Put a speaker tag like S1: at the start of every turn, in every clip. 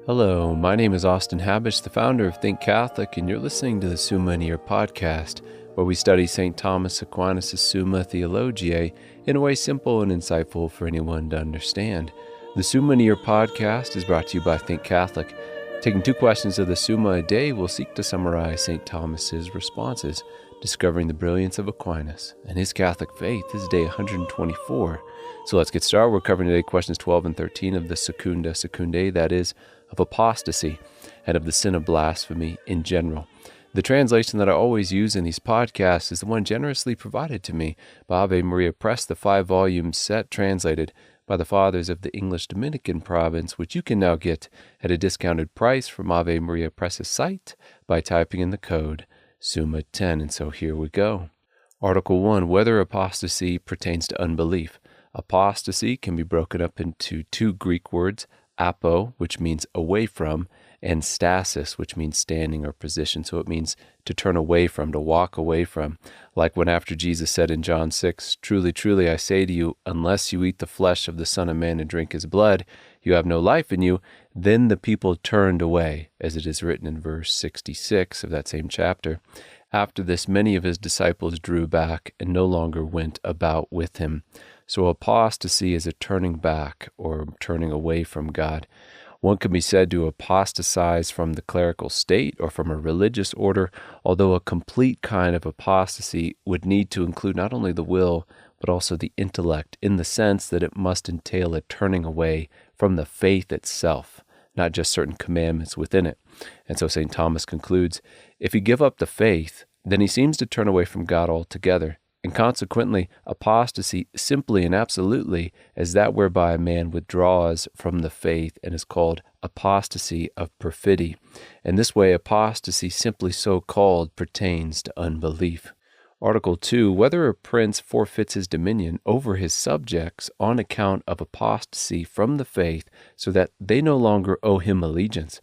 S1: Hello, my name is Austin Habish, the founder of Think Catholic, and you're listening to the Summa podcast, where we study St. Thomas Aquinas' Summa Theologiae in a way simple and insightful for anyone to understand. The Summa podcast is brought to you by Think Catholic. Taking 2 questions of the Summa a day, we'll seek to summarize St. Thomas's responses, discovering the brilliance of Aquinas and his Catholic faith. This is day 124. So let's get started. We're covering today questions 12 and 13 of the Secunda Secundae, that is, of apostasy and of the sin of blasphemy in general. The translation that I always use in these podcasts is the one generously provided to me by Ave Maria Press, the 5-volume set translated by the Fathers of the English Dominican province, which you can now get at a discounted price from Ave Maria Press's site by typing in the code Summa 10. And so here we go. Article 1, whether apostasy pertains to unbelief. Apostasy can be broken up into 2 Greek words, apo, which means away from, and stasis, which means standing or position. So it means to turn away from, to walk away from. Like when after Jesus said in John 6, "Truly, truly, I say to you, unless you eat the flesh of the Son of Man and drink his blood, you have no life in you." Then the people turned away, as it is written in verse 66 of that same chapter. After this, many of his disciples drew back and no longer went about with him. So apostasy is a turning back or turning away from God. One can be said to apostatize from the clerical state or from a religious order, although a complete kind of apostasy would need to include not only the will, but also the intellect, in the sense that it must entail a turning away from the faith itself, not just certain commandments within it. And so St. Thomas concludes, if you give up the faith, then he seems to turn away from God altogether. And consequently, apostasy simply and absolutely is that whereby a man withdraws from the faith and is called apostasy of perfidy. In this way, apostasy simply so called pertains to unbelief. Article 2, whether a prince forfeits his dominion over his subjects on account of apostasy from the faith so that they no longer owe him allegiance.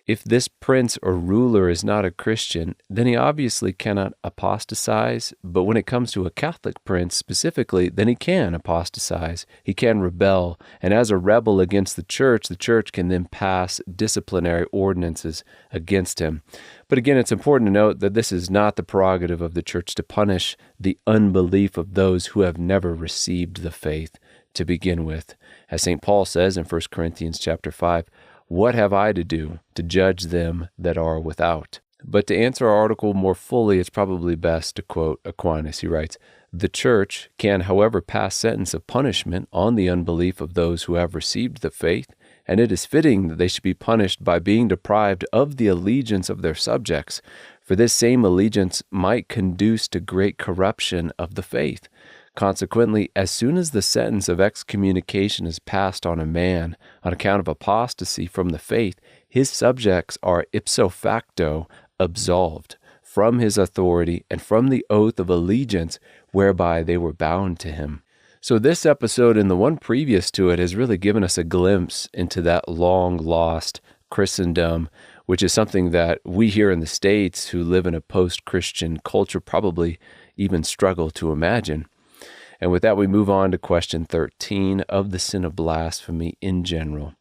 S1: If this prince or ruler is not a Christian, then he obviously cannot apostatize, but when it comes to a Catholic prince specifically, then he can apostatize, he can rebel, and as a rebel against the church can then pass disciplinary ordinances against him. But again, it's important to note that this is not the prerogative of the church to punish the unbelief of those who have never received the faith to begin with. As St. Paul says in 1 Corinthians chapter 5, "What have I to do to judge them that are without?" But to answer our article more fully, it's probably best to quote Aquinas. He writes, "The Church can, however, pass sentence of punishment on the unbelief of those who have received the faith, and it is fitting that they should be punished by being deprived of the allegiance of their subjects, for this same allegiance might conduce to great corruption of the faith. Consequently, as soon as the sentence of excommunication is passed on a man on account of apostasy from the faith, his subjects are ipso facto absolved from his authority and from the oath of allegiance whereby they were bound to him." So this episode and the one previous to it has really given us a glimpse into that long-lost Christendom, which is something that we here in the States who live in a post-Christian culture probably even struggle to imagine. And with that, we move on to question 13 of the sin of blasphemy in general.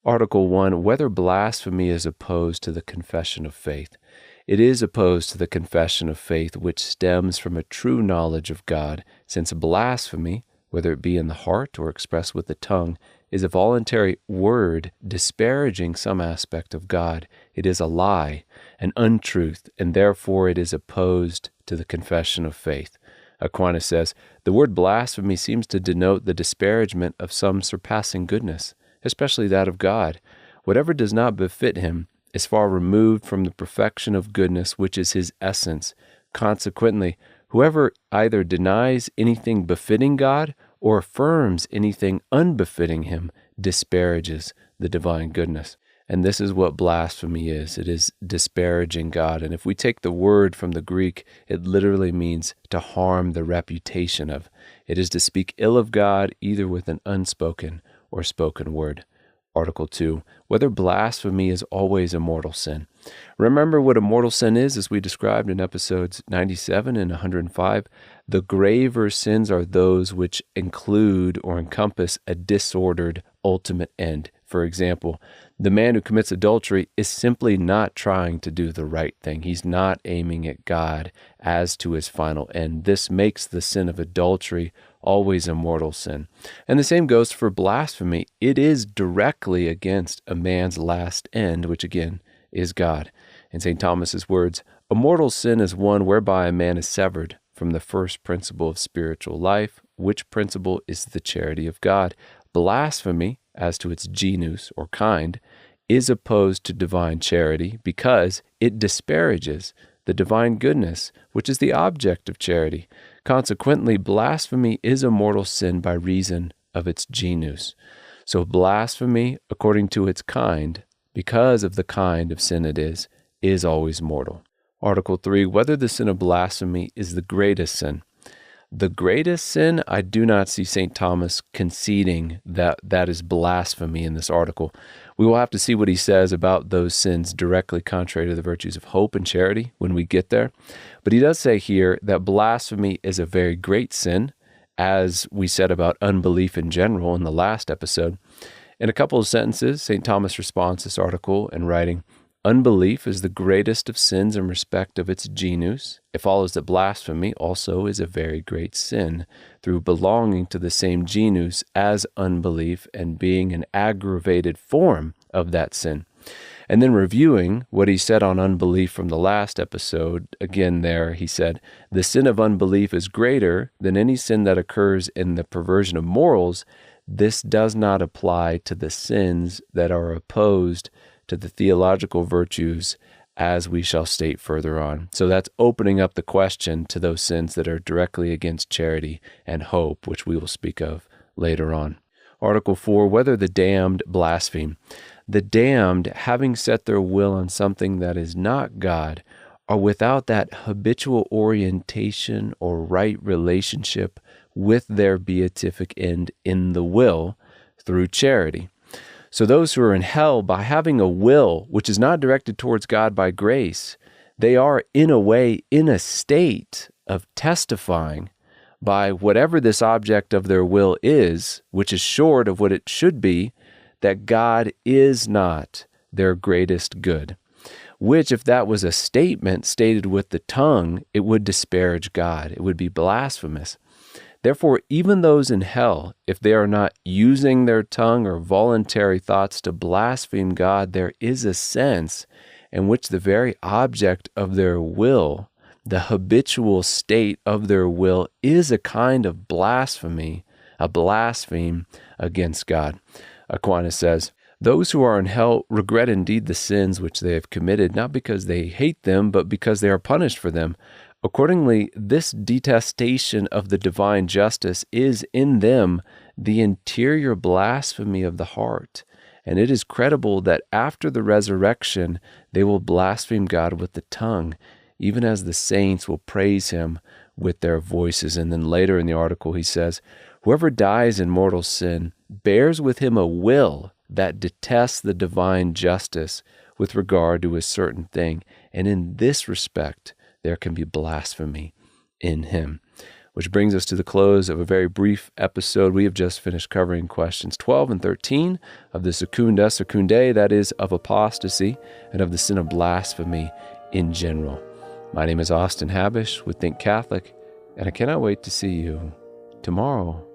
S1: Article 1, whether blasphemy is opposed to the confession of faith. It is opposed to the confession of faith which stems from a true knowledge of God, since blasphemy, whether it be in the heart or expressed with the tongue, is a voluntary word disparaging some aspect of God. It is a lie, an untruth, and therefore it is opposed to the confession of faith. Aquinas says, the word blasphemy seems to denote the disparagement of some surpassing goodness, especially that of God. Whatever does not befit him is far removed from the perfection of goodness, which is his essence. Consequently, whoever either denies anything befitting God or affirms anything unbefitting him disparages the divine goodness. And this is what blasphemy is. It is disparaging God. And if we take the word from the Greek, it literally means to harm the reputation of. It is to speak ill of God either with an unspoken or spoken word. Article 2, whether blasphemy is always a mortal sin. Remember what a mortal sin is, as we described in episodes 97 and 105. The graver sins are those which include or encompass a disordered ultimate end, For example, the man who commits adultery is simply not trying to do the right thing. He's not aiming at God as to his final end. This makes the sin of adultery always a mortal sin. And the same goes for blasphemy. It is directly against a man's last end, which again is God. In St. Thomas's words, a mortal sin is one whereby a man is severed from the first principle of spiritual life, which principle is the charity of God. Blasphemy, as to its genus or kind, is opposed to divine charity because it disparages the divine goodness, which is the object of charity. Consequently, blasphemy is a mortal sin by reason of its genus. So blasphemy, according to its kind, because of the kind of sin it is always mortal. Article 3, whether the sin of blasphemy is the greatest sin. The greatest sin, I do not see St. Thomas conceding that is blasphemy in this article. We will have to see what he says about those sins directly contrary to the virtues of hope and charity when we get there. But he does say here that blasphemy is a very great sin, as we said about unbelief in general in the last episode. In a couple of sentences, St. Thomas responds to this article in writing, unbelief is the greatest of sins in respect of its genus. It follows that blasphemy also is a very great sin, through belonging to the same genus as unbelief and being an aggravated form of that sin. And then reviewing what he said on unbelief from the last episode, again there he said, the sin of unbelief is greater than any sin that occurs in the perversion of morals. This does not apply to the sins that are opposed to the theological virtues, as we shall state further on. So that's opening up the question to those sins that are directly against charity and hope, which we will speak of later on. Article 4, whether the damned blaspheme. The damned, having set their will on something that is not God, are without that habitual orientation or right relationship with their beatific end in the will through charity. So those who are in hell, by having a will which is not directed towards God by grace, they are in a way in a state of testifying by whatever this object of their will is, which is short of what it should be, that God is not their greatest good. Which, if that was a statement stated with the tongue, it would disparage God. It would be blasphemous. Therefore, even those in hell, if they are not using their tongue or voluntary thoughts to blaspheme God, there is a sense in which the very object of their will, the habitual state of their will, is a kind of blasphemy, a blaspheme against God. Aquinas says, those who are in hell regret indeed the sins which they have committed, not because they hate them, but because they are punished for them. Accordingly, this detestation of the divine justice is in them the interior blasphemy of the heart, and it is credible that after the resurrection they will blaspheme God with the tongue, even as the saints will praise him with their voices. And then later in the article he says, whoever dies in mortal sin bears with him a will that detests the divine justice with regard to a certain thing, and in this respect there can be blasphemy in him. Which brings us to the close of a very brief episode. We have just finished covering questions 12 and 13 of the Secunda Secundae, that is, of apostasy, and of the sin of blasphemy in general. My name is Austin Habish with Think Catholic, and I cannot wait to see you tomorrow.